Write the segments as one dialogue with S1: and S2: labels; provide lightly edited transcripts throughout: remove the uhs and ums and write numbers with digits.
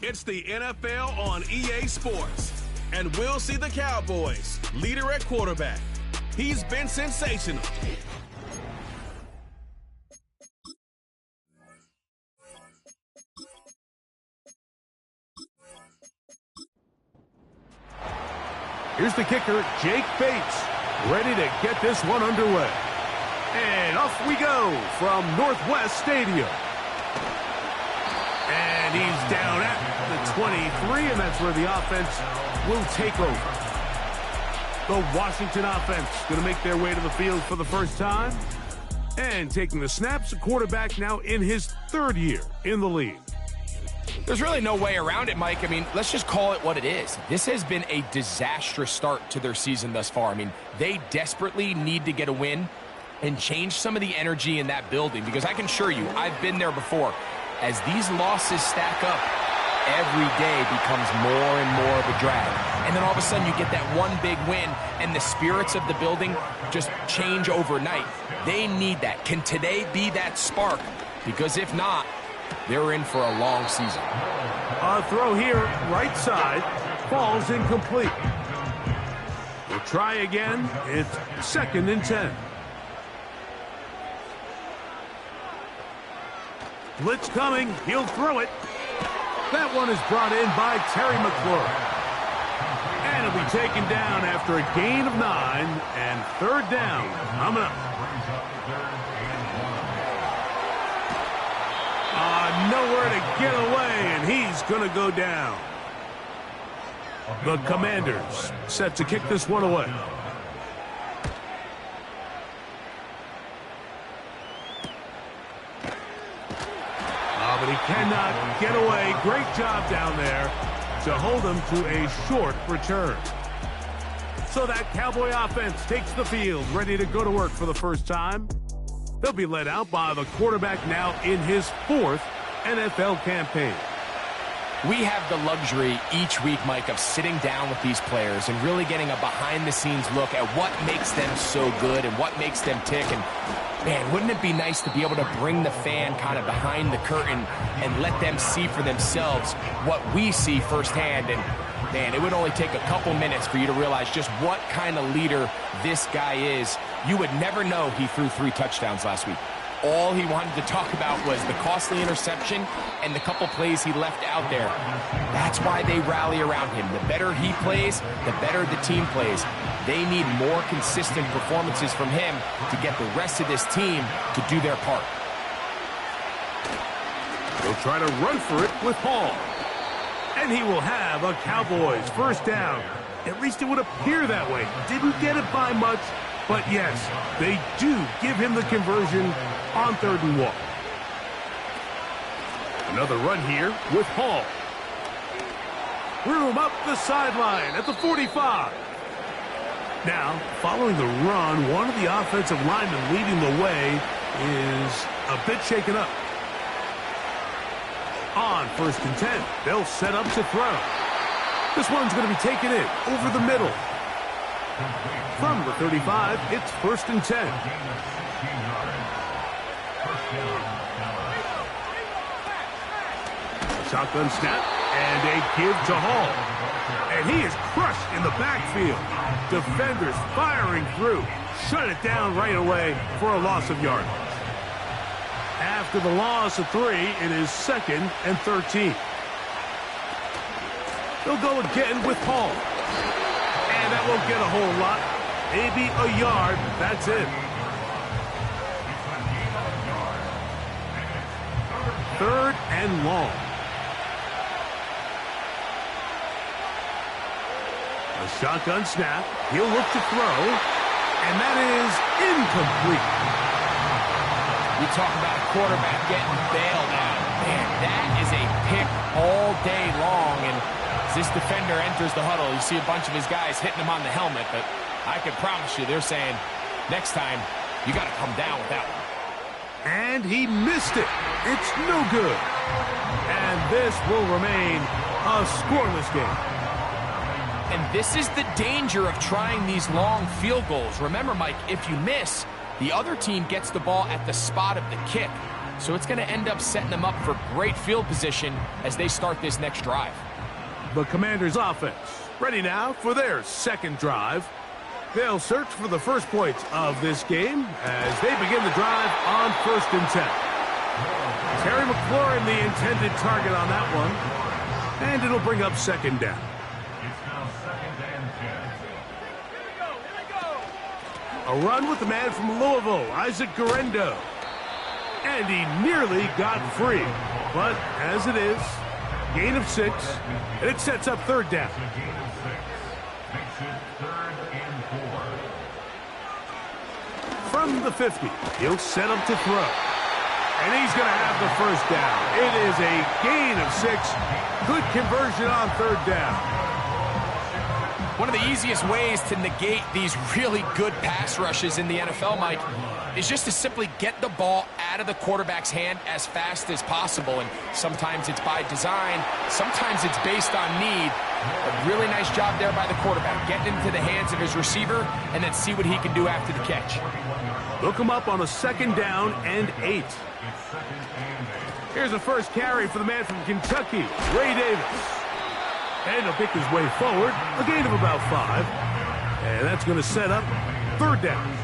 S1: It's the NFL on EA Sports, and we'll see the Cowboys leader at quarterback. He's been sensational.
S2: Here's the kicker, Jake Bates, ready to get this one underway. And off we go from Northwest Stadium. And he's down at the 23, and that's where the offense will take over. The Washington offense going to make their way to the field for the first time. And taking the snaps, a quarterback now in his third year in the league.
S3: There's really no way around it, Mike. I mean, let's just call it what it is. This has been a disastrous start to their season thus far. I mean, they desperately need to get a win and change some of the energy in that building, because I can assure you, I've been there before. As these losses stack up, every day becomes more and more of a drag. And then all of a sudden you get that one big win, and the spirits of the building just change overnight. They need that. Can today be that spark? Because if not, they're in for a long season.
S2: A throw here, right side, falls incomplete. We'll try again. It's 2nd and 10. Blitz coming. He'll throw it. That one is brought in by Terry McLaurin. And it'll be taken down after a gain of 9 and 3rd down. Coming up. Nowhere to get away, and he's going to go down. The Commanders set to kick this one away. But he cannot get away. Great job down there to hold him to a short return. So that Cowboy offense takes the field, ready to go to work for the first time. They'll be led out by the quarterback now in his 4th NFL campaign.
S3: We have the luxury each week, Mike, of sitting down with these players and really getting a behind-the-scenes look at what makes them so good and what makes them tick. And, man, wouldn't it be nice to be able to bring the fan kind of behind the curtain and let them see for themselves what we see firsthand? And, man, it would only take a couple minutes for you to realize just what kind of leader this guy is. You would never know he threw 3 touchdowns last week. All he wanted to talk about was the costly interception and the couple plays he left out there. That's why they rally around him. The better he plays, the better the team plays. They need more consistent performances from him to get the rest of this team to do their part.
S2: They'll try to run for it with Hall. And he will have a Cowboys first down. At least it would appear that way. Didn't get it by much, but yes, they do give him the conversion on 3rd and 1. Another run here with Hall. Room up the sideline at the 45. Now, following the run, one of the offensive linemen leading the way is a bit shaken up. On 1st and 10, they'll set up to throw. This one's going to be taken in over the middle. From the 35, it's 1st and 10. Shotgun snap and a give to Hall. And he is crushed in the backfield. Defenders firing through. Shut it down right away for a loss of yardage. After the loss of 3, it is 2nd and 13. They'll go again with Hall. And that won't get a whole lot. Maybe a yard. That's it. 3rd and long. A shotgun snap. He'll look to throw. And that is incomplete.
S3: We talk about a quarterback getting bailed out. Man, that is a pick all day long. And as this defender enters the huddle, you see a bunch of his guys hitting him on the helmet. But I can promise you, they're saying, next time, you got to come down with that one.
S2: And he missed it. It's no good. And this will remain a scoreless game.
S3: And this is the danger of trying these long field goals. Remember, Mike, if you miss, the other team gets the ball at the spot of the kick. So it's going to end up setting them up for great field position as they start this next drive.
S2: The Commanders' offense ready now for their second drive. They'll search for the first points of this game as they begin the drive on 1st and 10. Terry McLaurin, the intended target on that one, and it'll bring up 2nd down. A run with the man from Louisville, Isaac Guerendo. And he nearly got free. But as it is, gain of 6, and it sets up 3rd down. From the 50, he'll set up to throw. And he's going to have the 1st down. It is a gain of 6. Good conversion on 3rd down.
S3: One of the easiest ways to negate these really good pass rushes in the NFL, Mike, is just to simply get the ball out of the quarterback's hand as fast as possible. And sometimes it's by design, sometimes it's based on need. A really nice job there by the quarterback, getting into the hands of his receiver and then see what he can do after the catch.
S2: Look him up on a 2nd down and 8. Here's a first carry for the man from Kentucky, Ray Davis. And he'll pick his way forward, a gain of about 5. And that's going to set up 3rd down.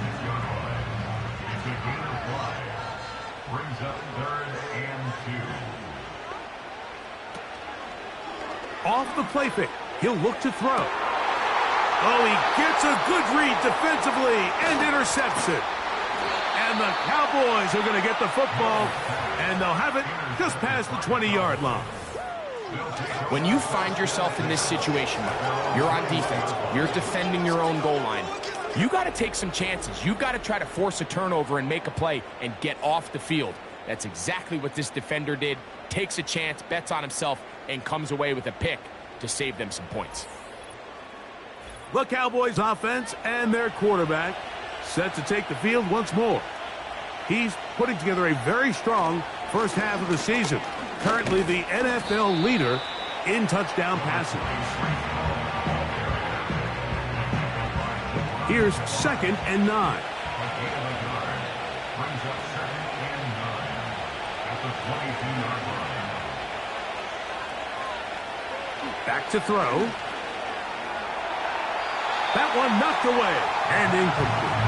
S2: Off the play fake, he'll look to throw. Oh, he gets a good read defensively and intercepts it. And the Cowboys are going to get the football, and they'll have it just past the 20-yard line.
S3: When you find yourself in this situation, you're on defense, you're defending your own goal line, you got to take some chances. You got to try to force a turnover and make a play and get off the field. That's exactly what this defender did. Takes a chance, bets on himself, and comes away with a pick to save them some points.
S2: The Cowboys offense and their quarterback set to take the field once more. He's putting together a very strong first half of the season. Currently the NFL leader in touchdown passes. Here's 2nd and 9. Back to throw. That one knocked away and incomplete.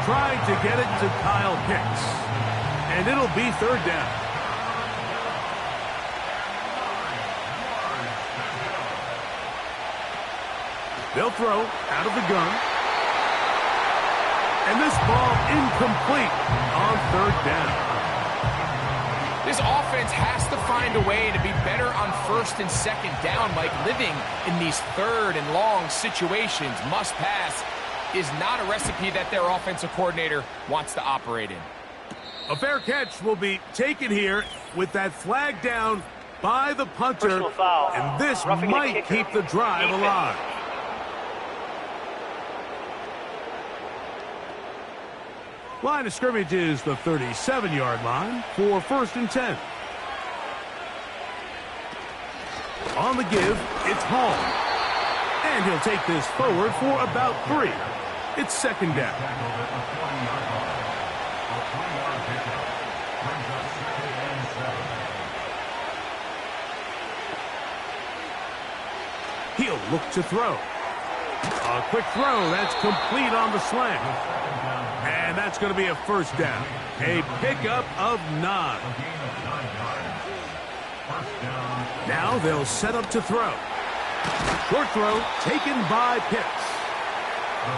S2: Trying to get it to Kyle Pitts. And it'll be 3rd down. They'll throw out of the gun. And this ball incomplete on 3rd down.
S3: This offense has to find a way to be better on 1st and 2nd down. Like living in these 3rd and long situations, must pass, is not a recipe that their offensive coordinator wants to operate in.
S2: A fair catch will be taken here with that flag down by the punter. And this might keep the drive alive. Line of scrimmage is the 37-yard line for 1st and 10. On the give, it's Hall. And he'll take this forward for about 3. It's 2nd down. He'll look to throw. A quick throw, that's complete on the slant. And that's going to be a 1st down. A pickup of 9. Now they'll set up to throw. Short throw taken by Pitts.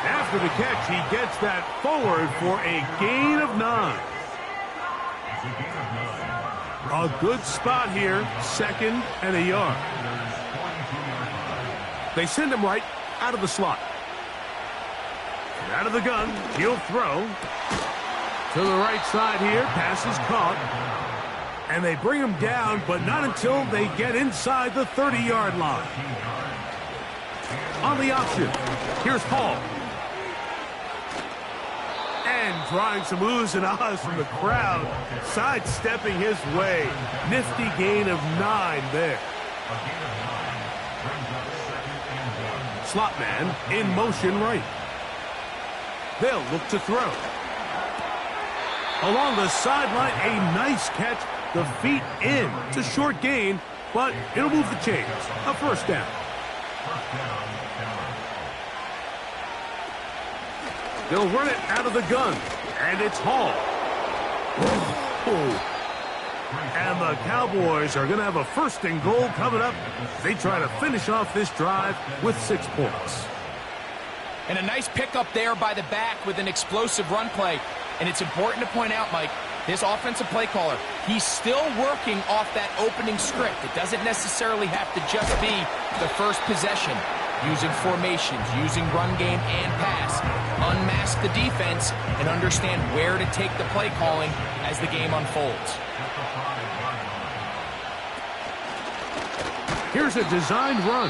S2: After the catch, he gets that forward for a gain of 9. A good spot here, 2nd and a yard. They send him right out of the slot. Out of the gun, he'll throw. To the right side here, pass is caught. And they bring him down, but not until they get inside the 30-yard line. On the option, here's Hall. And drawing some oohs and ahs from the crowd, sidestepping his way. Nifty gain of 9 there. Slot man in motion right. They'll look to throw. Along the sideline, a nice catch. The feet in. It's a short gain, but it'll move the chains. A first down. They'll run it out of the gun, and it's Hall. Oh. And the Cowboys are going to have a first and goal coming up. They try to finish off this drive with 6 points.
S3: And a nice pickup there by the back with an explosive run play. And it's important to point out, Mike, this offensive play caller, he's still working off that opening script. It doesn't necessarily have to just be the first possession. Using formations, using run game and pass. Unmask the defense and understand where to take the play calling as the game unfolds.
S2: Here's a designed run.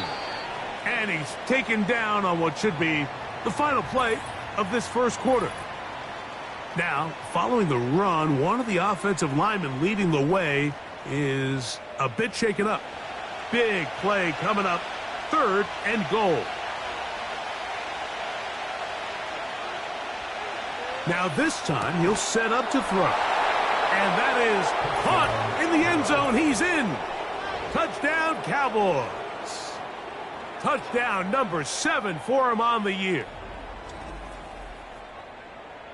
S2: And he's taken down on what should be the final play of this first quarter. Now, following the run, one of the offensive linemen leading the way is a bit shaken up. Big play coming up, 3rd and goal. Now this time, he'll set up to throw. And that is caught in the end zone. He's in. Touchdown, Cowboys. Touchdown number 7 for him on the year.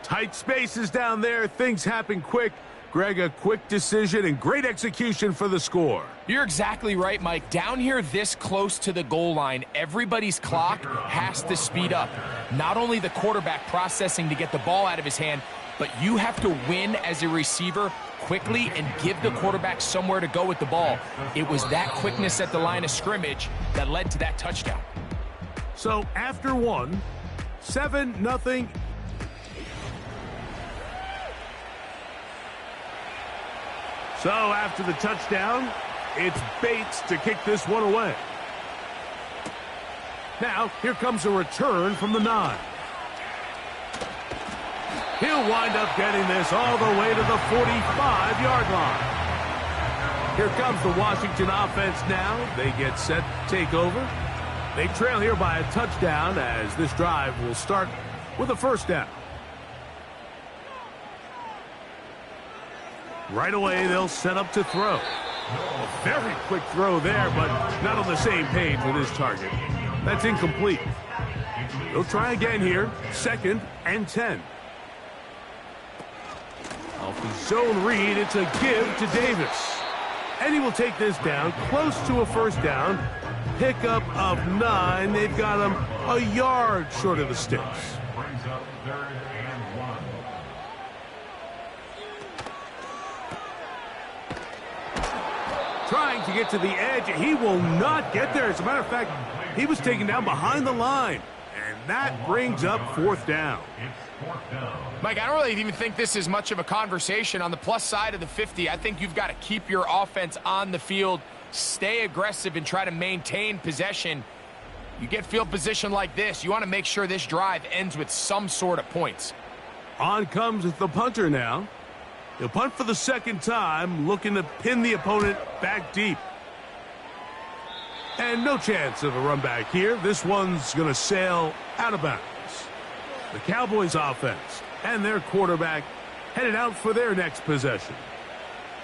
S2: Tight spaces down there. Things happen quick. Greg, a quick decision and great execution for the score.
S3: You're exactly right, Mike. Down here this close to the goal line, everybody's clock has to speed up. Not only the quarterback processing to get the ball out of his hand, but you have to win as a receiver quickly and give the quarterback somewhere to go with the ball. It was that quickness at the line of scrimmage that led to that touchdown.
S2: So after one, 7-0. So after the touchdown, it's Bates to kick this one away. Now, here comes a return from the 9. He'll wind up getting this all the way to the 45-yard line. Here comes the Washington offense now. They get set to take over. They trail here by a touchdown as this drive will start with a first down. Right away, they'll set up to throw. A very quick throw there, but not on the same page with his target. That's incomplete. They'll try again here. 2nd and 10. Off the zone read, it's a give to Davis. And he will take this down, close to a first down. Pickup of 9. They've got him a yard short of the sticks. Trying to get to the edge. He will not get there. As a matter of fact, he was taken down behind the line. And that brings up 4th down.
S3: Mike, I don't really even think this is much of a conversation. On the plus side of the 50, I think you've got to keep your offense on the field, stay aggressive, and try to maintain possession. You get field position like this, you want to make sure this drive ends with some sort of points.
S2: On comes the punter now. He'll punt for the 2nd time, looking to pin the opponent back deep. And no chance of a run back here. This one's going to sail out of bounds. The Cowboys offense and their quarterback headed out for their next possession.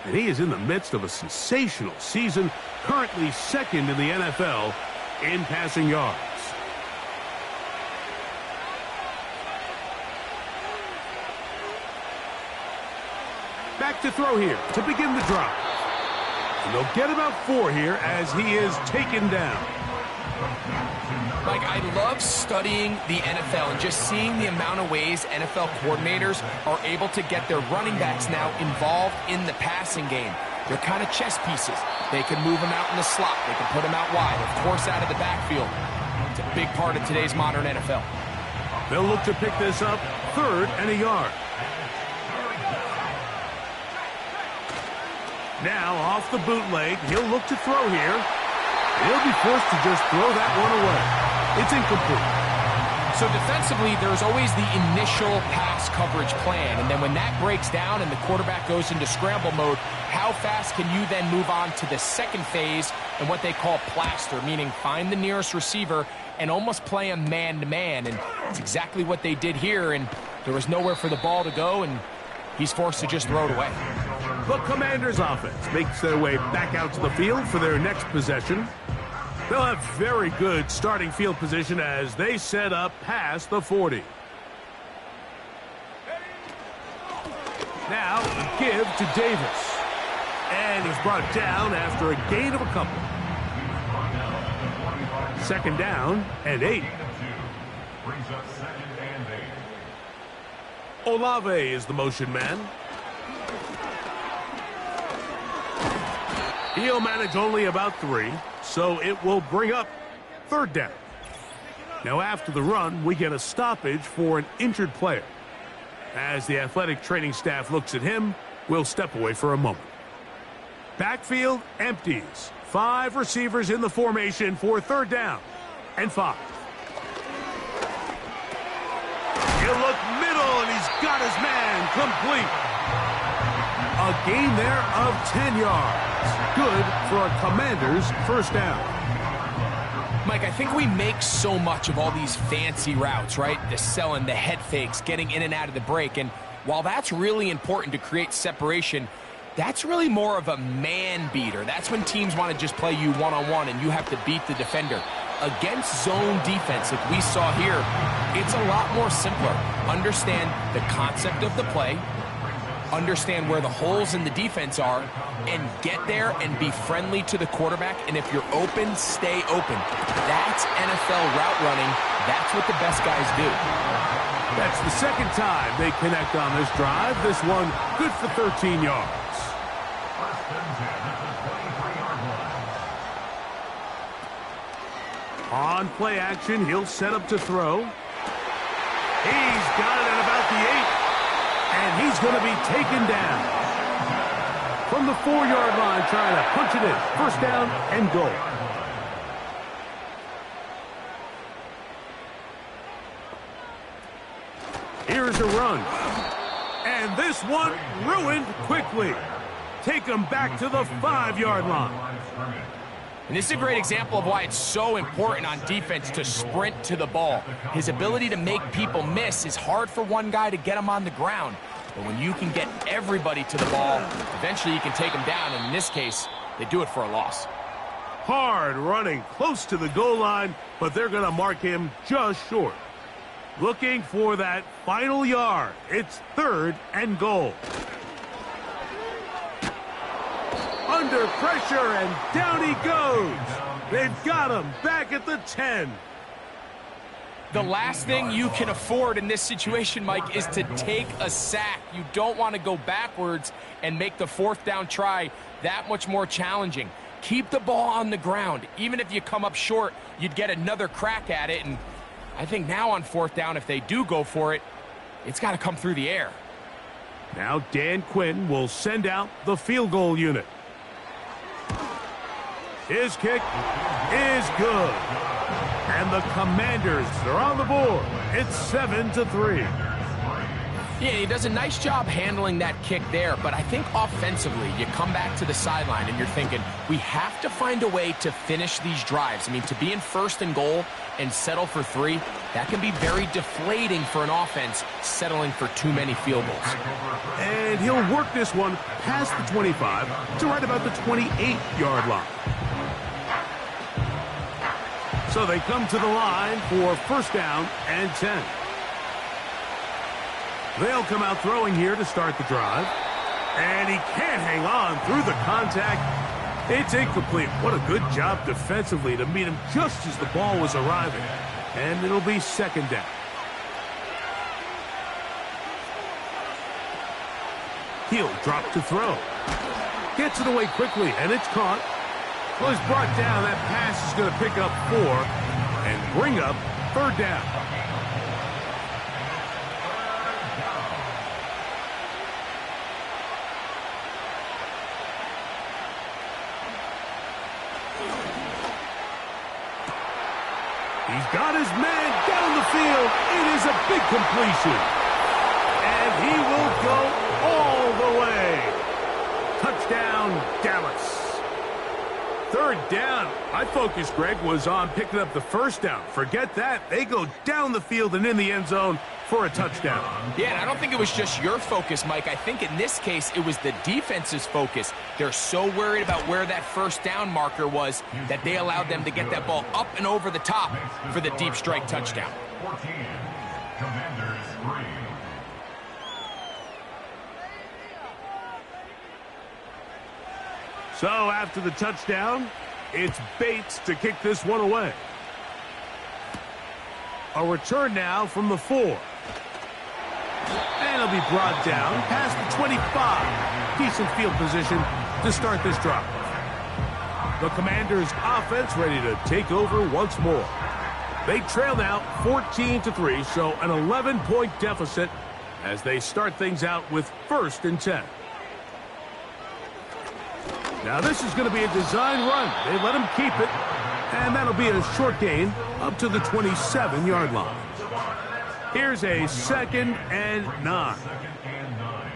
S2: And he is in the midst of a sensational season, currently 2nd in the NFL in passing yards. Back to throw here to begin the drive. And they'll get about 4 here as he is taken down.
S3: Mike, I love studying the NFL and just seeing the amount of ways NFL coordinators are able to get their running backs now involved in the passing game. They're kind of chess pieces. They can move them out in the slot. They can put them out wide, of course, out of the backfield. It's a big part of today's modern NFL.
S2: They'll look to pick this up 3rd and a yard. Now off the bootleg, he'll look to throw here. He'll be forced to just throw that one away. It's incomplete.
S3: So defensively, there's always the initial pass coverage plan, and then when that breaks down and the quarterback goes into scramble mode, how fast can you then move on to the second phase and what they call plaster, meaning find the nearest receiver and almost play him man-to-man, and it's exactly what they did here, and there was nowhere for the ball to go, and he's forced to just throw it away.
S2: The Commanders' offense makes their way back out to the field for their next possession. They'll have very good starting field position as they set up past the 40. Now, give to Davis. And he's brought down after a gain of a couple. Second down and 8. Olave is the motion man. He'll manage only about 3, so it will bring up third down. Now after the run, we get a stoppage for an injured player. As the athletic training staff looks at him, we'll step away for a moment. Backfield empties. 5 receivers in the formation for third down and 5. He'll look middle, and he's got his man complete. A gain there of 10 yards. Good for a Commander's first down.
S3: Mike, I think we make so much of all these fancy routes, right? The selling, the head fakes, getting in and out of the break. And while that's really important to create separation, that's really more of a man beater. That's when teams want to just play you one-on-one and you have to beat the defender. Against zone defense, like we saw here, it's a lot more simpler. Understand the concept of the play, understand where the holes in the defense are, and get there and be friendly to the quarterback. And if you're open, stay open. That's NFL route running. That's what the best guys do.
S2: That's the second time they connect on this drive. This one good for 13 yards. On play action, he'll set up to throw. He's got it at about the 8. And he's going to be taken down. From the 4-yard line, trying to punch it in. First down and goal. Here's a run. And this one ruined quickly. Take him back to the 5-yard line.
S3: And this is a great example of why it's so important on defense to sprint to the ball. His ability to make people miss is hard for one guy to get him on the ground. But when you can get everybody to the ball, eventually you can take them down. And in this case, they do it for a loss.
S2: Hard running close to the goal line, but they're going to mark him just short. Looking for that final yard. It's third and goal. Under pressure, and down he goes. They've got him back at the 10.
S3: The last thing you can afford in this situation, Mike, is to take a sack. You don't want to go backwards and make the fourth down try that much more challenging. Keep the ball on the ground. Even if you come up short, you'd get another crack at it. And I think now on fourth down, if they do go for it, it's got to come through the air.
S2: Now Dan Quinn will send out the field goal unit. His kick is good. And the Commanders are on the board. It's 7-3.
S3: Yeah, he does a nice job handling that kick there, but I think offensively, you come back to the sideline and you're thinking, we have to find a way to finish these drives. I mean, to be in first and goal and settle for 3, that can be very deflating for an offense settling for too many field goals.
S2: And he'll work this one past the 25 to right about the 28-yard line. So they come to the line for first down and 10. They'll come out throwing here to start the drive. And he can't hang on through the contact. It's incomplete. What a good job defensively to meet him just as the ball was arriving. And it'll be second down. He'll drop to throw. Gets it away quickly, and it's caught. Well, he's brought down. That pass is going to pick up 4 and bring up third down. He's got his man down the field. It is a big completion. And he will go all the way. Touchdown, Dallas. Third down. My focus, Greg, was on picking up the first down. Forget that. They go down the field and in the end zone for a touchdown.
S3: Yeah, and I don't think it was just your focus, Mike. I think in this case, it was the defense's focus. They're so worried about where that first down marker was that they allowed them to get that ball up and over the top for the deep strike touchdown.
S4: 14, Commanders 3.
S2: So after the touchdown, it's Bates to kick this one away. A return now from the 4. And it'll be brought down past the 25. Decent field position to start this drive. The Commanders' offense ready to take over once more. They trail now 14-3, so an 11-point deficit as they start things out with 1st and 10. Now this is going to be a design run. They let him keep it, and that'll be a short gain up to the 27-yard line. Here's a 2nd and 9.
S4: 2nd and 9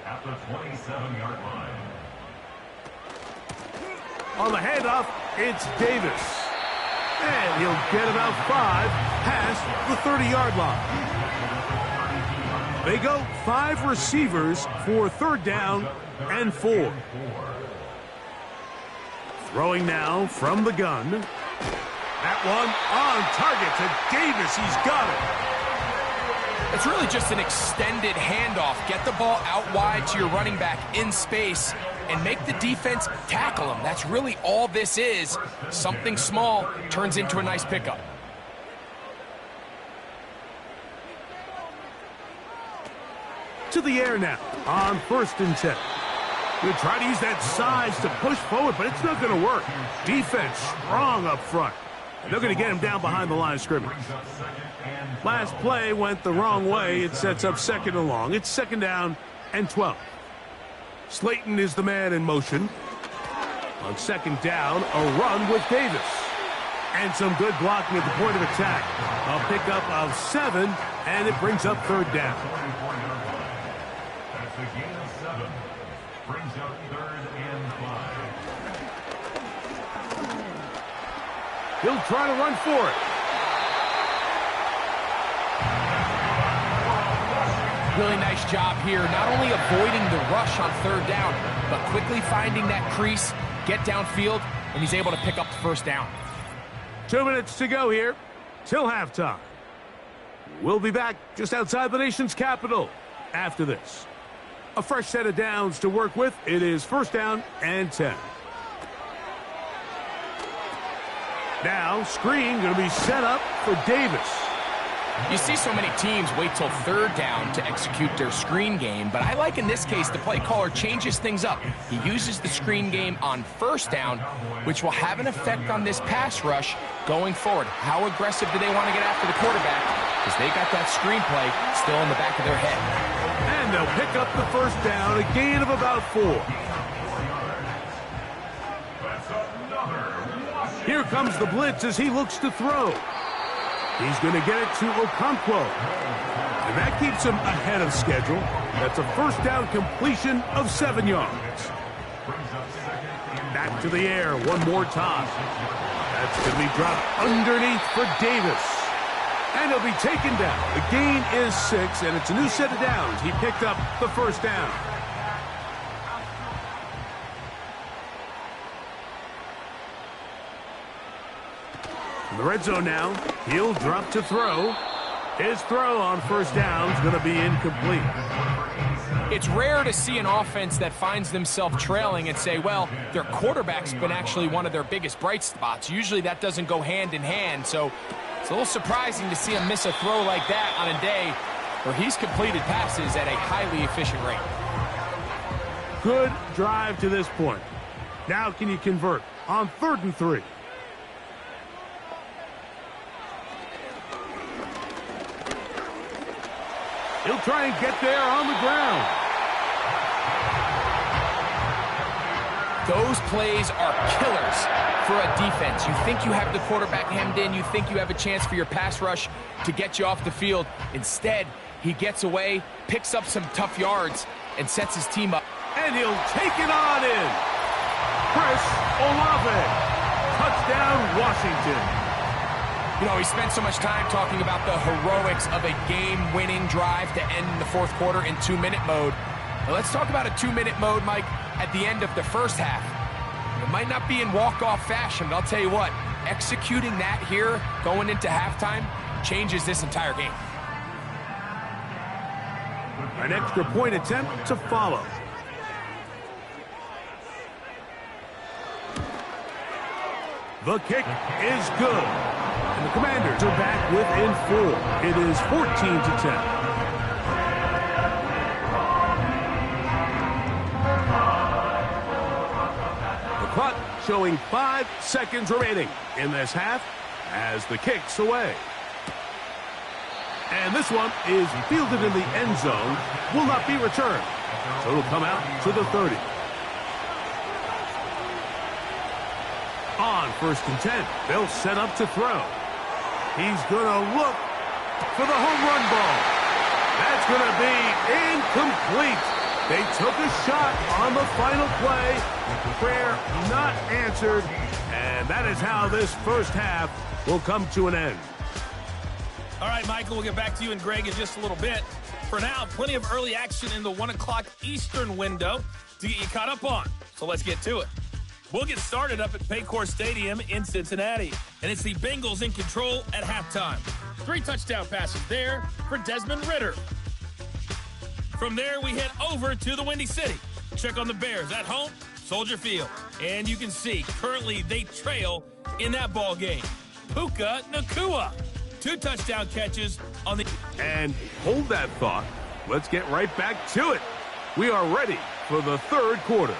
S4: at the 27-yard line.
S2: On the handoff, it's Davis. And he'll get about 5 past the 30-yard line. They go 5 receivers for 3rd down and 4. Throwing now from the gun. That one on target to Davis. He's got it.
S3: It's really just an extended handoff. Get the ball out wide to your running back in space and make the defense tackle him. That's really all this is. Something small turns into a nice pickup.
S2: To the air now on 1st and 10. He'll try to use that size to push forward, but it's not going to work. Defense strong up front. They're going to get him down behind the line of scrimmage. Last play went the wrong way. It sets up 2nd and long. It's 2nd down and 12. Slayton is the man in motion. On 2nd down, a run with Davis. And some good blocking at the point of attack. A pickup of 7, and it brings up 3rd down.
S4: That's a gain of 7. Brings up 3rd and 5.
S2: He'll try to run for it.
S3: Really nice job here, not only avoiding the rush on 3rd down, but quickly finding that crease, get downfield, and he's able to pick up the 1st down.
S2: 2 minutes to go here till halftime. We'll be back just outside the nation's capital after this. A fresh set of downs to work with. It is 1st down and 10. Now, screen going to be set up for Davis.
S3: You see so many teams wait till 3rd down to execute their screen game, but I like in this case the play caller changes things up. He uses the screen game on 1st down, which will have an effect on this pass rush going forward. How aggressive do they want to get after the quarterback? Because they got that screen play still in the back of their head.
S2: And they'll pick up the 1st down, a gain of about 4. Here comes the blitz as he looks to throw. He's going to get it to Okonkwo. And that keeps him ahead of schedule. That's a 1st down completion of 7 yards. Back to the air one more time. That's going to be dropped underneath for Davis. And he'll be taken down. The gain is 6, and it's a new set of downs. He picked up the 1st down. In the red zone now, he'll drop to throw. His throw on 1st down is going to be incomplete.
S3: It's rare to see an offense that finds themselves trailing and say, well, their quarterback's been actually one of their biggest bright spots. Usually that doesn't go hand in hand, so it's a little surprising to see him miss a throw like that on a day where he's completed passes at a highly efficient rate.
S2: Good drive to this point. Now can you convert on 3rd and 3? He'll try and get there on the ground.
S3: Those plays are killers for a defense. You think you have the quarterback hemmed in. You think you have a chance for your pass rush to get you off the field. Instead, he gets away, picks up some tough yards, and sets his team up.
S2: And he'll take it on in. Chris Olave. Touchdown, Washington.
S3: You know, he spent so much time talking about the heroics of a game-winning drive to end the fourth quarter in 2-minute mode. Now let's talk about a 2-minute mode, Mike, at the end of the first half. It might not be in walk-off fashion, but I'll tell you what, executing that here going into halftime changes this entire game.
S2: An extra point attempt to follow. The kick is good. And the Commanders are back within 4. It is 14-10. The clock showing 5 seconds remaining in this half as the kick's away. And this one is fielded in the end zone, will not be returned. So it'll come out to the 30. On 1st and 10, they'll set up to throw. He's going to look for the home run ball. That's going to be incomplete. They took a shot on the final play. Prayer not answered. And that is how this first half will come to an end.
S5: All right, Michael, we'll get back to you and Greg in just a little bit. For now, plenty of early action in the 1 o'clock Eastern window to get you caught up on. So let's get to it. We'll get started up at Paycor Stadium in Cincinnati, and it's the Bengals in control at halftime. 3 touchdown passes there for Desmond Ridder. From there, we head over to the Windy City. Check on the Bears at home, Soldier Field. And you can see, currently they trail in that ball game. Puka Nacua. 2 touchdown catches on the...
S2: And hold that thought. Let's get right back to it. We are ready for the third quarter.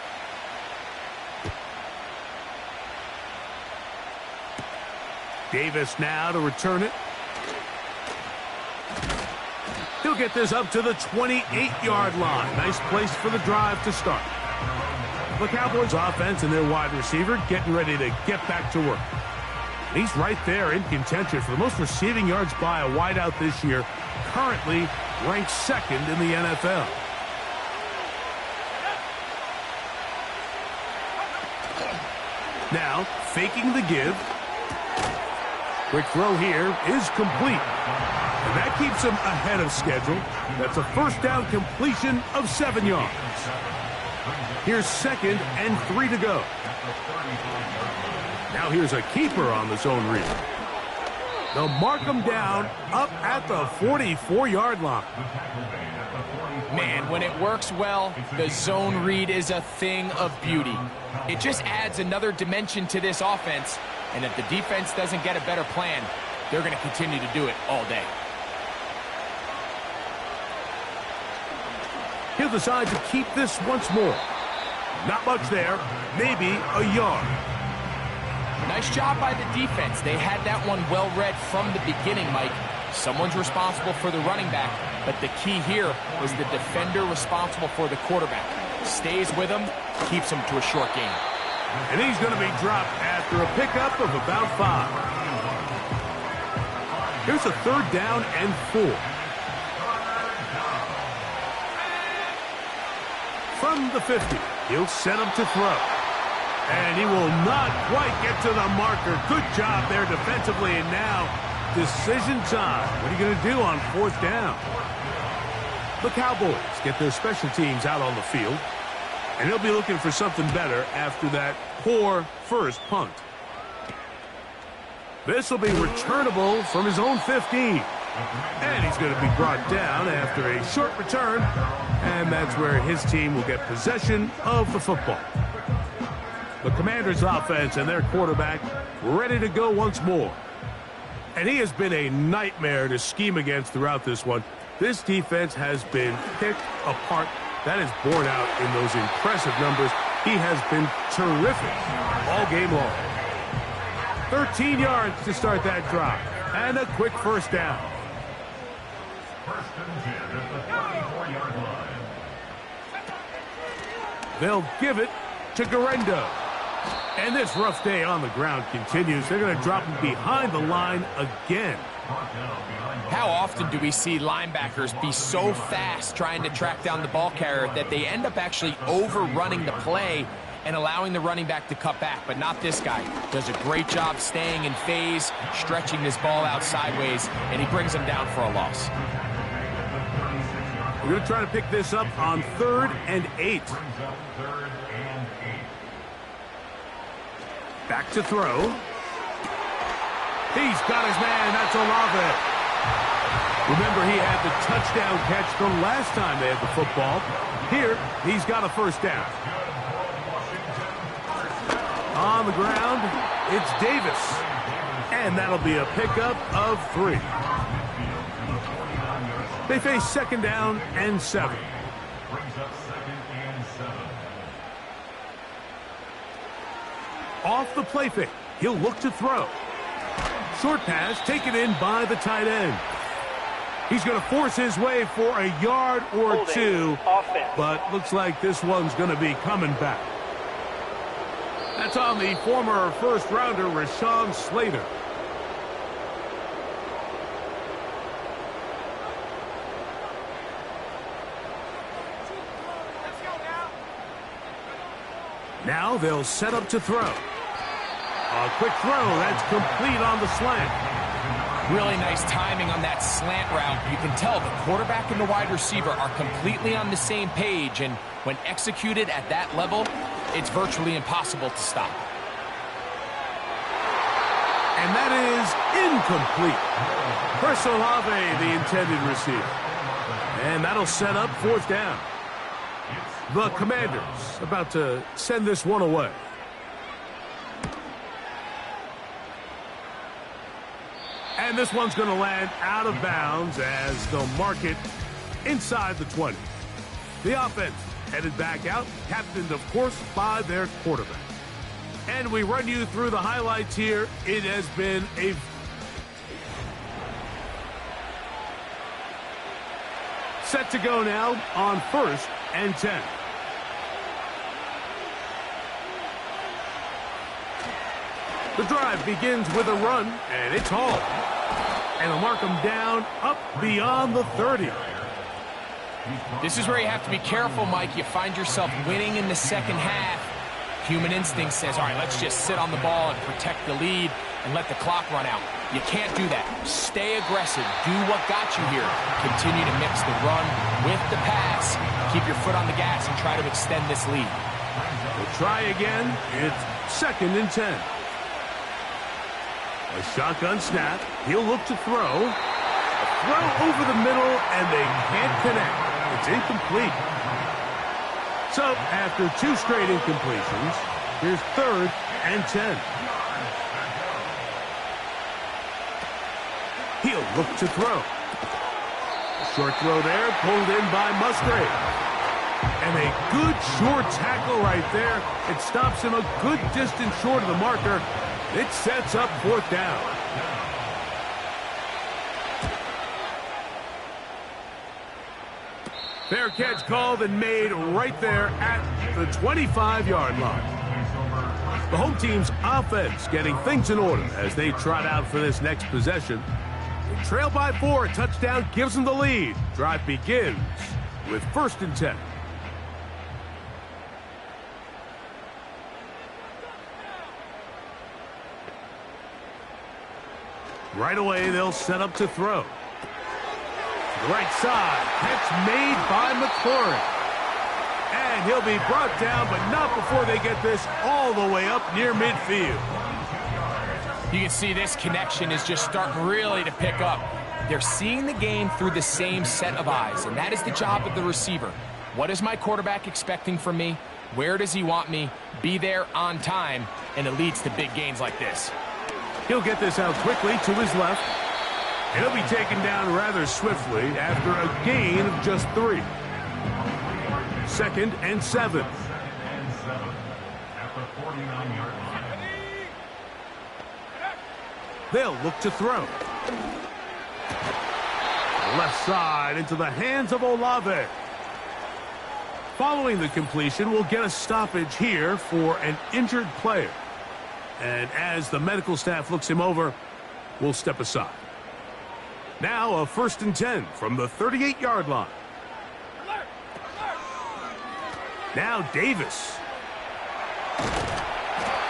S2: Davis now to return it. He'll get this up to the 28-yard line. Nice place for the drive to start. The Cowboys offense and their wide receiver getting ready to get back to work. He's right there in contention for the most receiving yards by a wideout this year, currently ranked 2nd in the NFL. Now, faking the give. Quick throw here is complete. And that keeps him ahead of schedule. That's a first down completion of 7 yards. Here's 2nd and 3 to go. Now here's a keeper on the zone read. They'll mark him down up at the 44-yard line.
S3: Man, when it works well, the zone read is a thing of beauty. It just adds another dimension to this offense, and if the defense doesn't get a better plan, they're going to continue to do it all day.
S2: He'll decide to keep this once more. Not much there, maybe a yard.
S3: Nice job by the defense. They had that one well read from the beginning, Mike. Someone's responsible for the running back, but the key here was the defender responsible for the quarterback. Stays with him, keeps him to a short game.
S2: And he's going to be dropped after a pickup of about 5. Here's a 3rd down and 4. From the 50, he'll set him to throw. And he will not quite get to the marker. Good job there defensively, and now decision time. What are you going to do on 4th down? The Cowboys get their special teams out on the field, and he'll be looking for something better after that poor first punt. This will be returnable from his own 15. And he's going to be brought down after a short return, and that's where his team will get possession of the football. The Commanders' offense and their quarterback ready to go once more. And he has been a nightmare to scheme against throughout this one. This defense has been picked apart. That is borne out in those impressive numbers. He has been terrific all game long. 13 yards to start that drive. And a quick first down.
S4: First and 10 at the 34-yard line.
S2: They'll give it to Guerrero. And this rough day on the ground continues. They're going to drop him behind the line again.
S3: How often do we see linebackers be so fast trying to track down the ball carrier that they end up actually overrunning the play and allowing the running back to cut back, but not this guy. Does a great job staying in phase, stretching this ball out sideways, and he brings him down for a loss.
S2: We're going to try to pick this up on 3rd and 8. Back to throw. He's got his man. That's Olave. Remember, he had the touchdown catch the last time they had the football. Here, he's got a first down. On the ground, it's Davis. And that'll be a pickup of 3. They face 2nd down and 7. Off the play fake, he'll look to throw. Short pass taken in by the tight end. He's going to force his way for a yard or two, but looks like this one's going to be coming back. That's on the former first-rounder, Rashawn Slater. Now they'll set up to throw. A quick throw, that's complete on the slant.
S3: Really nice timing on that slant route. You can tell the quarterback and the wide receiver are completely on the same page, and when executed at that level, it's virtually impossible to stop.
S2: And that is incomplete. Chris Olave, the intended receiver. And that'll set up 4th down. The Commanders about to send this one away. And this one's going to land out of bounds as they'll mark it inside the 20. The offense headed back out, captained, of course, by their quarterback. And we run you through the highlights here. It has been a set to go now on 1st and 10. The drive begins with a run, and it's hauled. And they'll mark him down up beyond the 30.
S3: This is where you have to be careful, Mike. You find yourself winning in the second half. Human instinct says, all right, let's just sit on the ball and protect the lead and let the clock run out. You can't do that. Stay aggressive. Do what got you here. Continue to mix the run with the pass. Keep your foot on the gas and try to extend this lead.
S2: We'll try again. It's 2nd and 10. A shotgun snap. He'll look to throw. A throw over the middle, and they can't connect. It's incomplete. So, after 2 straight incompletions, here's 3rd and 10. He'll look to throw. Short throw there, pulled in by Musgrave. And a good short tackle right there. It stops him a good distance short of the marker. It sets up 4th down. Fair catch called and made right there at the 25-yard line. The home team's offense getting things in order as they trot out for this next possession. They trail by 4. A touchdown gives them the lead. Drive begins with 1st and 10. Right away, they'll set up to throw. To the right side, catch made by McLaurin. And he'll be brought down, but not before they get this all the way up near midfield.
S3: You can see this connection is just starting really to pick up. They're seeing the game through the same set of eyes, and that is the job of the receiver. What is my quarterback expecting from me? Where does he want me? Be there on time, and it leads to big gains like this.
S2: He'll get this out quickly to his left. He'll be taken down rather swiftly after a gain of just 3. 2nd and 7. They'll look to throw. Left side into the hands of Olave. Following the completion, we'll get a stoppage here for an injured player. And as the medical staff looks him over, we'll step aside. Now a 1st and 10 from the 38-yard line. Now Davis.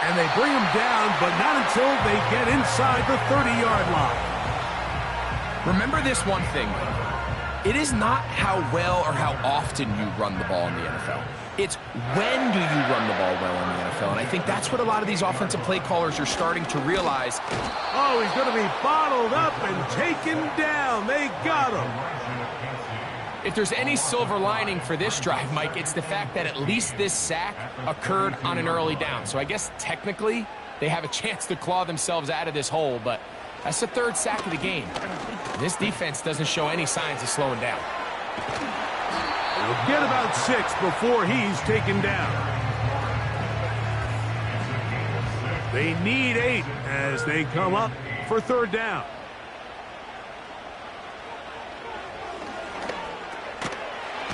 S2: And they bring him down, but not until they get inside the 30-yard line.
S3: Remember this one thing. It is not how well or how often you run the ball in the NFL. It's when do you run the ball well in the NFL. And I think that's what a lot of these offensive play callers are starting to realize.
S2: Oh, he's going to be bottled up and taken down. They got him.
S3: If there's any silver lining for this drive, Mike, it's the fact that at least this sack occurred on an early down. So I guess technically they have a chance to claw themselves out of this hole, but that's the third sack of the game. This defense doesn't show any signs of slowing down.
S2: He'll get about 6 before he's taken down. They need 8 as they come up for third down.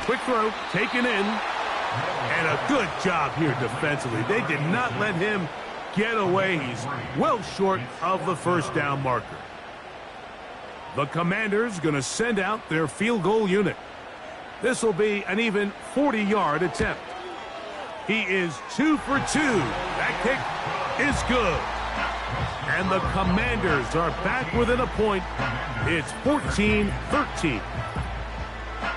S2: Quick throw, taken in, and a good job here defensively. They did not let him get away. He's well short of the first down marker. The Commanders going to send out their field goal unit. This will be an even 40-yard attempt. He is 2 for 2. That kick is good. And the Commanders are back within a point. It's 14-13.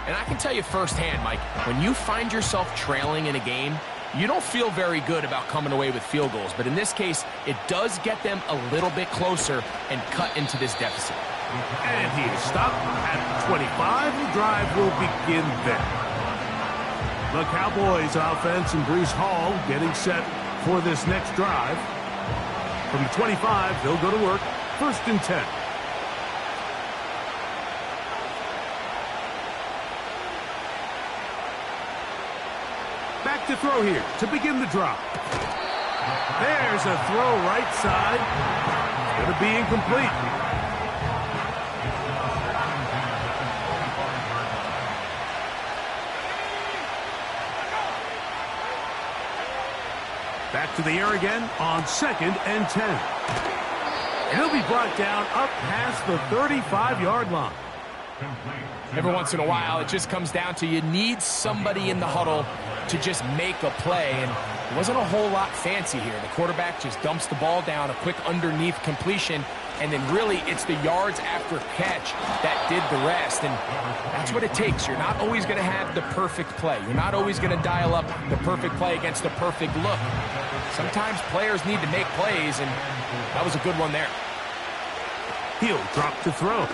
S3: And I can tell you firsthand, Mike, when you find yourself trailing in a game, you don't feel very good about coming away with field goals. But in this case, it does get them a little bit closer and cut into this deficit.
S2: And he is stopped at 25. The drive will begin then. The Cowboys offense and Breece Hall getting set for this next drive. From the 25, they'll go to work. 1st and 10. Back to throw here to begin the drop. There's a throw right side. It's going to be incomplete. Back to the air again on 2nd and 10. And he'll be brought down up past the 35-yard line.
S3: Every once in a while, it just comes down to you need somebody in the huddle to just make a play, and it wasn't a whole lot fancy here. The quarterback just dumps the ball down, a quick underneath completion, and then really it's the yards after catch that did the rest, and that's what it takes. You're not always going to have the perfect play. You're not always going to dial up the perfect play against the perfect look. Sometimes players need to make plays, and that was a good one there.
S2: He'll drop to throw.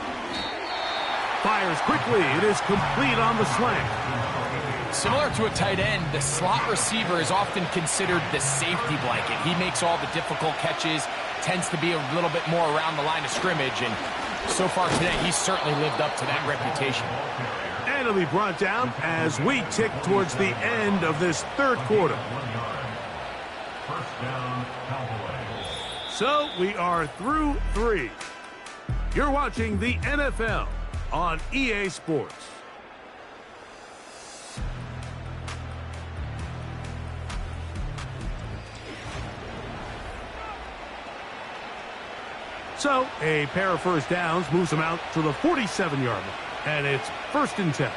S2: Fires quickly. It is complete on the slant.
S3: Similar to a tight end, the slot receiver is often considered the safety blanket. He makes all the difficult catches, tends to be a little bit more around the line of scrimmage, and so far today, he's certainly lived up to that reputation.
S2: And he'll be brought down as we tick towards the end of this third quarter. So we are through 3. You're watching the NFL on EA Sports. So a pair of first downs moves them out to the 47-yard line, and it's 1st and 10.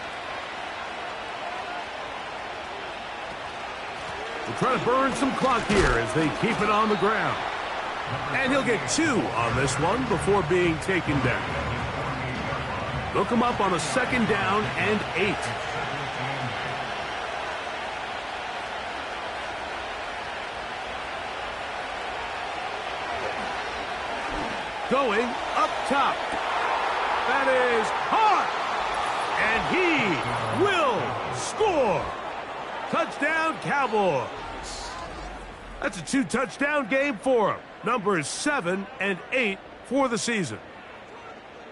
S2: We'll try to burn some clock here as they keep it on the ground. And he'll get 2 on this one before being taken down. They'll come up on a 2nd down and 8. Going up top. That is hard. And he will score. Touchdown, Cowboys. That's a 2-touchdown game for him. Numbers 7 and 8 for the season.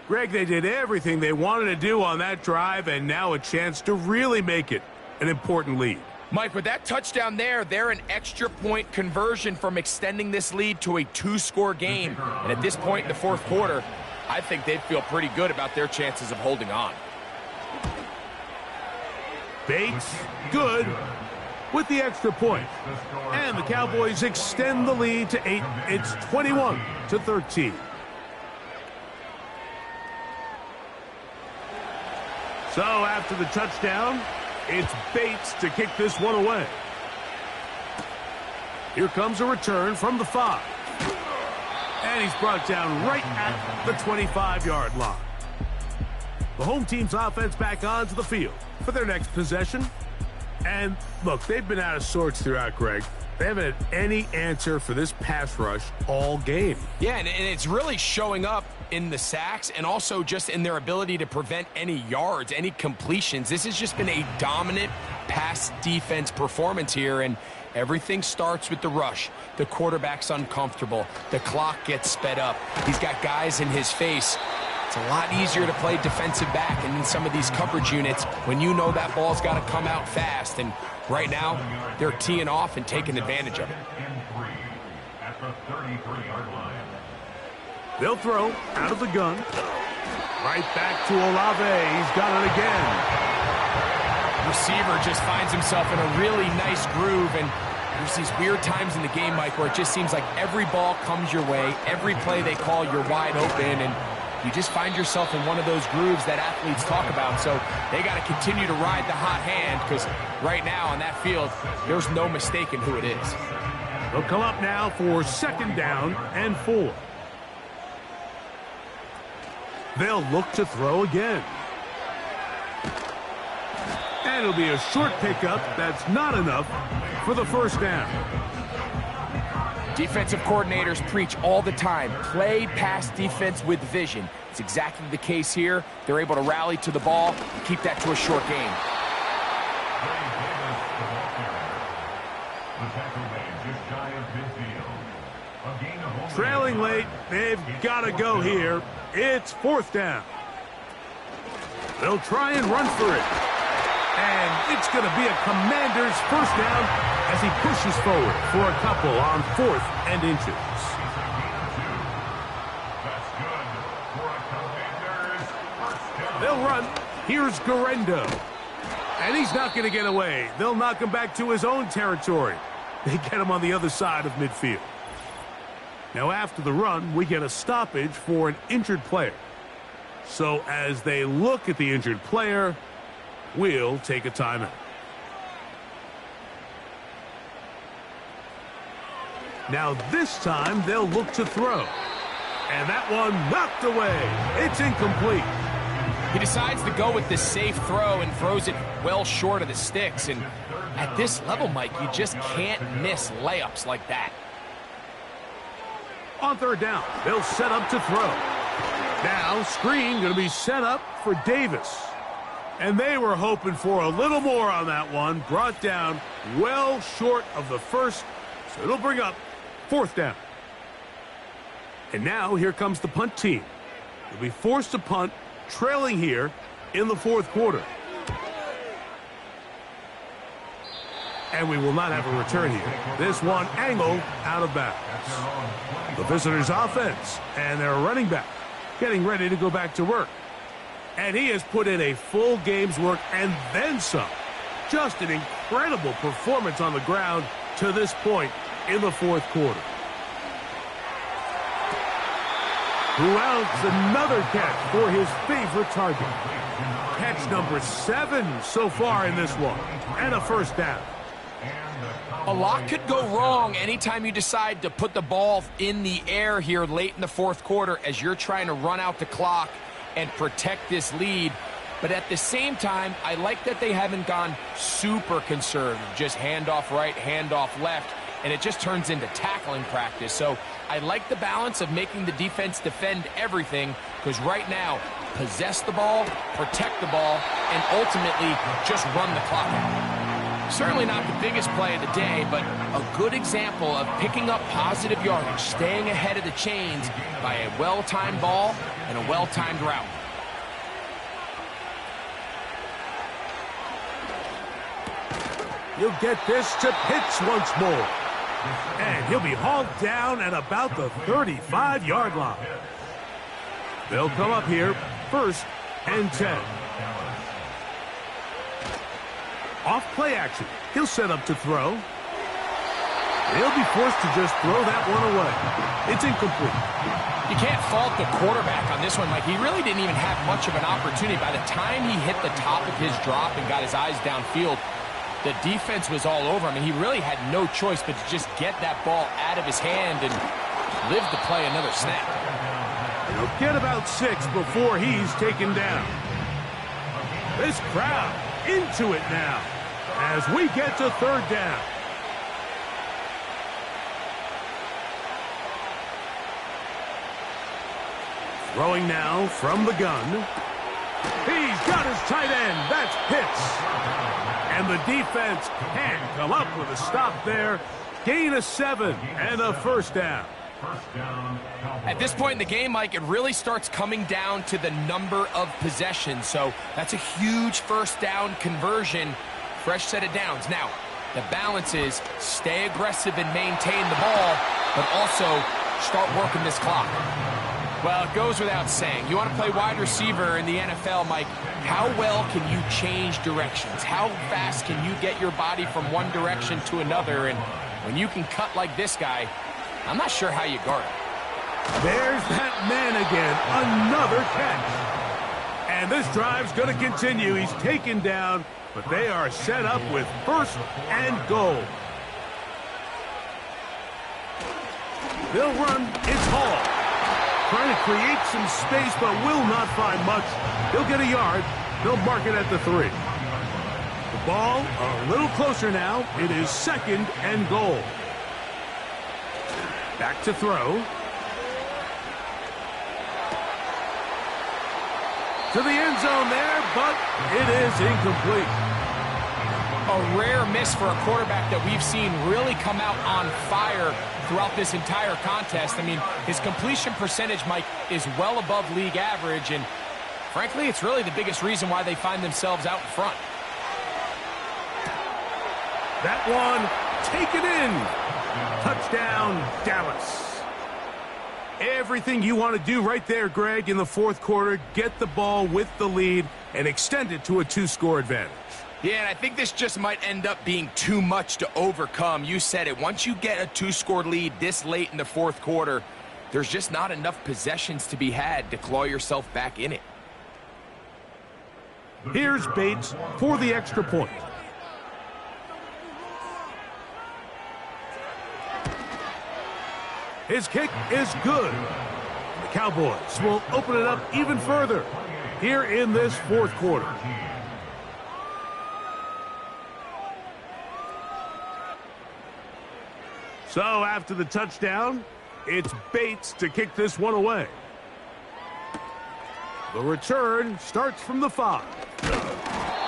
S2: Greg, they did everything they wanted to do on that drive, and now a chance to really make it an important lead.
S3: Mike, with that touchdown there, they're an extra point conversion from extending this lead to a 2-score game. And at this point in the fourth quarter, I think they'd feel pretty good about their chances of holding on.
S2: Bates, good, with the extra point. And the Cowboys extend the lead to 8. It's 21-13. So after the touchdown, it's Bates to kick this one away. Here comes a return from the 5. And he's brought down right at the 25-yard line. The home team's offense back onto the field for their next possession. And, look, they've been out of sorts throughout, Greg. They haven't had any answer for this pass rush all game.
S3: Yeah, and it's really showing up in the sacks and also just in their ability to prevent any yards, any completions. This has just been a dominant pass defense performance here, and everything starts with the rush. The quarterback's uncomfortable. The clock gets sped up. He's got guys in his face. It's a lot easier to play defensive back and in some of these coverage units when you know that ball's got to come out fast. And right now, they're teeing off and taking advantage of it.
S4: At the 33-yard line.
S2: They'll throw out of the gun. Right back to Olave. He's got it again.
S3: Receiver just finds himself in a really nice groove, and there's these weird times in the game, Mike, where it just seems like every ball comes your way, every play they call, you're wide open, and you just find yourself in one of those grooves that athletes talk about. So they got to continue to ride the hot hand, because right now on that field, there's no mistaking who it is.
S2: They'll come up now for 2nd down and 4. They'll look to throw again. And it'll be a short pickup. That's not enough for the 1st down.
S3: Defensive coordinators preach all the time, play pass defense with vision. It's exactly the case here. They're able to rally to the ball, keep that to a short game.
S2: Trailing late, they've got to go here. It's 4th down. They'll try and run for it. And it's going to be a Commander's 1st down as he pushes forward for a couple on 4th and inches. They'll run. Here's Guerrero. And he's not going to get away. They'll knock him back to his own territory. They get him on the other side of midfield. Now after the run, we get a stoppage for an injured player. So as they look at the injured player, we'll take a timeout. Now this time they'll look to throw. And that one knocked away. It's incomplete.
S3: He decides to go with the safe throw and throws it well short of the sticks. And at this level, Mike, you just can't miss layups like that.
S2: On 3rd down, they'll set up to throw. Now, screen going to be set up for Davis. And they were hoping for a little more on that one. Brought down well short of the 1st. So it'll bring up 4th down. And now here comes the punt team. They'll be forced to punt, trailing here in the 4th quarter. And we will not have a return here. This one angled out of bounds. The visitors' offense and their running back getting ready to go back to work. And he has put in a full game's work and then some. Just an incredible performance on the ground to this point in the 4th quarter. Louds another catch for his favorite target. Catch number 7 so far in this one. And a 1st down.
S3: A lot could go wrong anytime you decide to put the ball in the air here late in the 4th quarter as you're trying to run out the clock and protect this lead. But at the same time, I like that they haven't gone super conservative. Just handoff right, handoff left, and it just turns into tackling practice. So I like the balance of making the defense defend everything, because right now, possess the ball, protect the ball, and ultimately just run the clock out. Certainly not the biggest play of the day, but a good example of picking up positive yardage, staying ahead of the chains by a well-timed ball and a well-timed route.
S2: He'll get this to Pitts once more. And he'll be hauled down at about the 35-yard line. They'll come up here 1st and 10. Off play action. He'll set up to throw. He'll be forced to just throw that one away. It's incomplete.
S3: You can't fault the quarterback on this one, Mike. He really didn't even have much of an opportunity. By the time he hit the top of his drop and got his eyes downfield, The defense was all over him, and he really had no choice but to just get that ball out of his hand and live to play another snap.
S2: He'll get about 6 before he's taken down. This crowd into it now as we get to 3rd down. Throwing now from the gun. He's got his tight end. That's Pitts. And the defense can't come up with a stop there. Gain of 7 and a 1st down.
S3: At this point in the game, Mike, it really starts coming down to the number of possessions. So that's a huge 1st down conversion. Fresh set of downs. Now, the balance is stay aggressive and maintain the ball, but also start working this clock. Well, it goes without saying. You want to play wide receiver in the NFL, Mike, how well can you change directions? How fast can you get your body from one direction to another? And when you can cut like this guy, I'm not sure how you guard him.
S2: There's that man again. Another catch. And this drive's going to continue. He's taken down, but they are set up with 1st and goal. They'll run. It's Hall. Trying to create some space, but will not find much. He'll get a yard. They'll mark it at the 3. The ball a little closer now. It is 2nd and goal. Back to throw. To the end zone there, but it is incomplete.
S3: A rare miss for a quarterback that we've seen really come out on fire throughout this entire contest. I mean, his completion percentage, Mike, is well above league average, and frankly, it's really the biggest reason why they find themselves out in front.
S2: That one, taken in. Touchdown, Dallas. Everything you want to do right there, Greg, in the 4th quarter, get the ball with the lead and extend it to a 2-score advantage.
S3: Yeah, and I think this just might end up being too much to overcome. You said it. Once you get a 2-score lead this late in the 4th quarter, there's just not enough possessions to be had to claw yourself back in it.
S2: Here's Bates for the extra point. His kick is good. The Cowboys will open it up even further here in this 4th quarter. So after the touchdown, it's Bates to kick this one away. The return starts from the 5.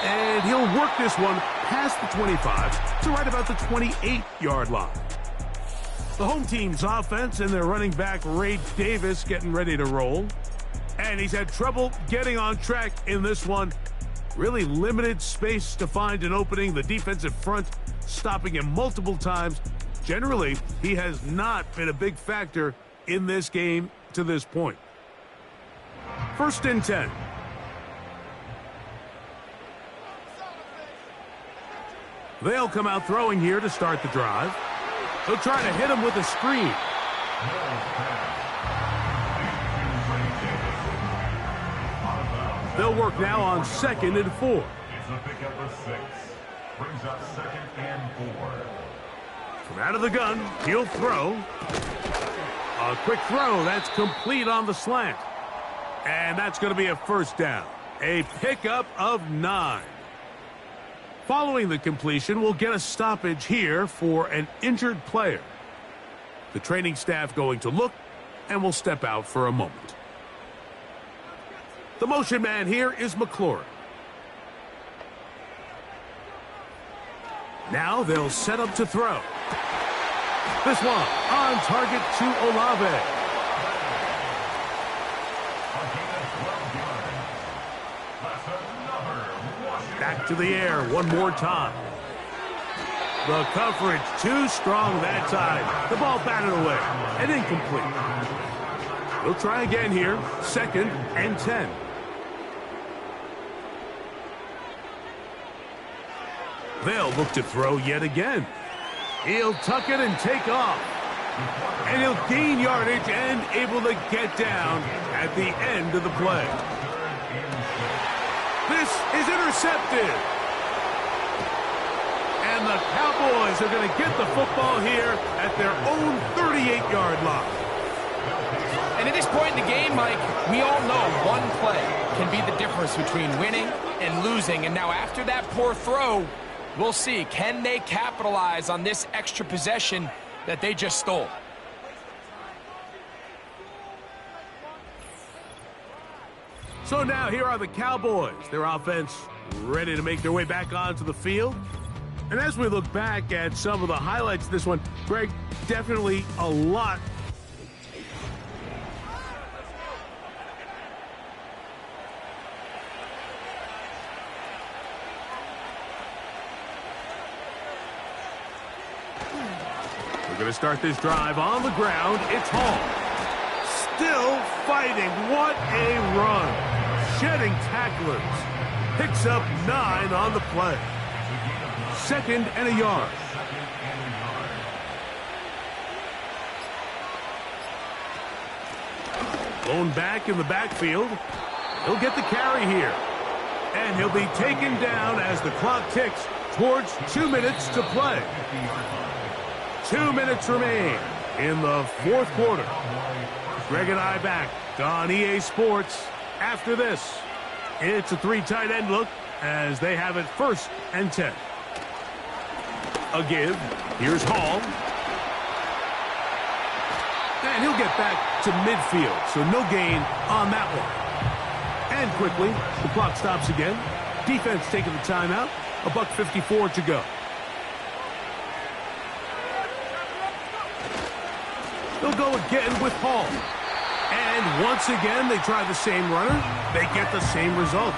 S2: And he'll work this one past the 25 to right about the 28-yard line. The home team's offense and their running back, Ray Davis, getting ready to roll. And he's had trouble getting on track in this one. Really limited space to find an opening. The defensive front stopping him multiple times. Generally, he has not been a big factor in this game to this point. 1st and 10. They'll come out throwing here to start the drive. They'll try to hit him with a screen. They'll work now on 2nd and 4.
S4: It's a pickup of 6. Brings up 2nd and 4.
S2: From out of the gun, he'll throw. A quick throw. That's complete on the slant. And that's going to be a 1st down. A pickup of 9. Following the completion, we'll get a stoppage here for an injured player. The training staff going to look, and will step out for a moment. The motion man here is McLaurin. Now they'll set up to throw. This one on target to Olave. Back to the air one more time. The coverage too strong that time. The ball batted away and incomplete. We'll try again here. 2nd and 10. They'll look to throw yet again. He'll tuck it and take off. And he'll gain yardage and able to get down at the end of the play. This is intercepted. And the Cowboys are going to get the football here at their own 38-yard line.
S3: And at this point in the game, Mike, we all know one play can be the difference between winning and losing. And now after that poor throw, we'll see, can they capitalize on this extra possession that they just stole?
S2: So now here are the Cowboys. Their offense ready to make their way back onto the field. And as we look back at some of the highlights of this one, Greg, definitely a lot. We're going to start this drive on the ground. It's Hall. Still fighting. What a run. Shedding tacklers. Picks up 9 on the play. 2nd and a yard. Blown back in the backfield. He'll get the carry here. And he'll be taken down as the clock ticks towards 2 minutes to play. 2 minutes remain in the 4th quarter. Greg and I back on EA Sports after this. It's a 3 tight end look as they have it 1st and 10. A give. Here's Hall. And he'll get back to midfield, so no gain on that one. And quickly, the clock stops again. Defense taking the timeout. $1:54 to go. They'll go again with Hall. And once again, they try the same runner. They get the same result.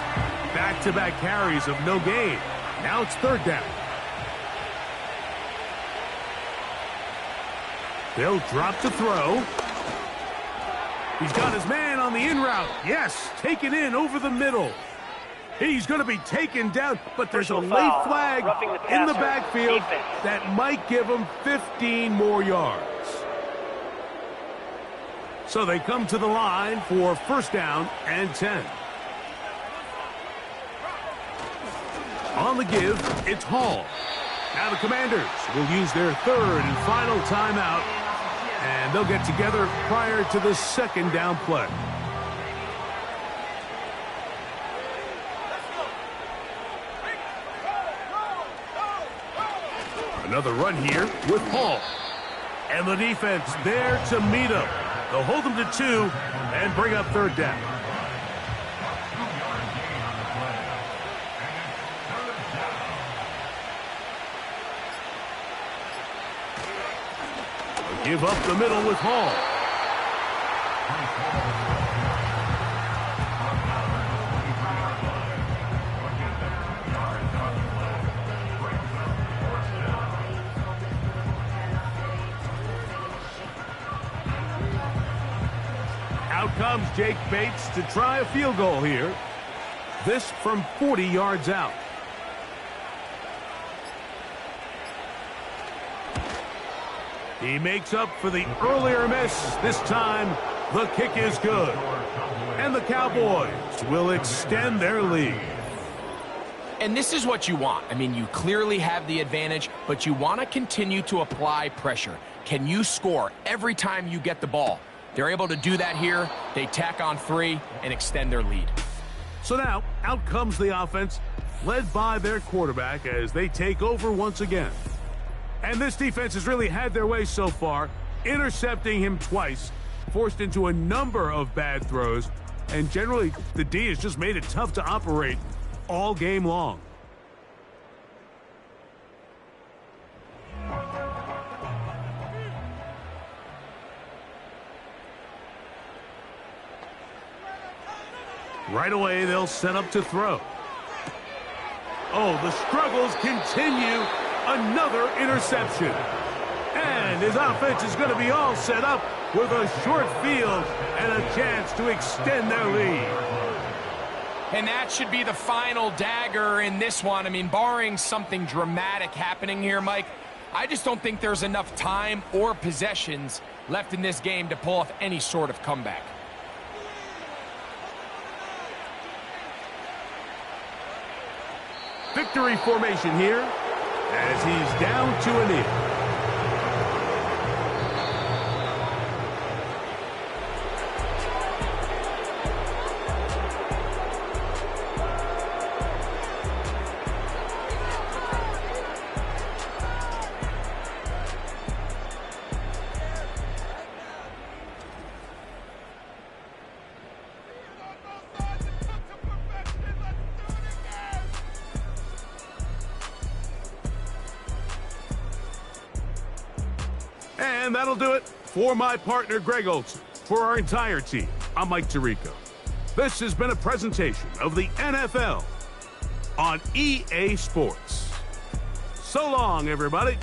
S2: Back-to-back carries of no gain. Now it's 3rd down. They'll drop to throw. He's got his man on the in route. Yes, taken in over the middle. He's going to be taken down, but there's a late flag in the backfield that might give him 15 more yards. So they come to the line for 1st down and 10. On the give, it's Hall. Now the Commanders will use their 3rd and final timeout, and they'll get together prior to the 2nd down play. Another run here with Hall. And the defense there to meet him. They'll hold him to 2 and bring up 3rd down. Give up the middle with Hall. Out comes Jake Bates to try a field goal here. This from 40 yards out. He makes up for the earlier miss. This time, the kick is good. And the Cowboys will extend their lead.
S3: And this is what you want. I mean, you clearly have the advantage, but you want to continue to apply pressure. Can you score every time you get the ball? They're able to do that here. They tack on 3 and extend their lead.
S2: So now, out comes the offense, led by their quarterback as they take over once again. And this defense has really had their way so far, intercepting him twice, forced into a number of bad throws, and generally the D has just made it tough to operate all game long. Right away, they'll set up to throw. Oh, the struggles continue. Another interception. And his offense is going to be all set up with a short field and a chance to extend their lead.
S3: And that should be the final dagger in this one. I mean, barring something dramatic happening here, Mike, I just don't think there's enough time or possessions left in this game to pull off any sort of comeback.
S2: Victory formation here. as he's down to a knee. And that'll do it for my partner, Greg Olson. For our entire team, I'm Mike Tirico. This has been a presentation of the NFL on EA Sports. So long, everybody.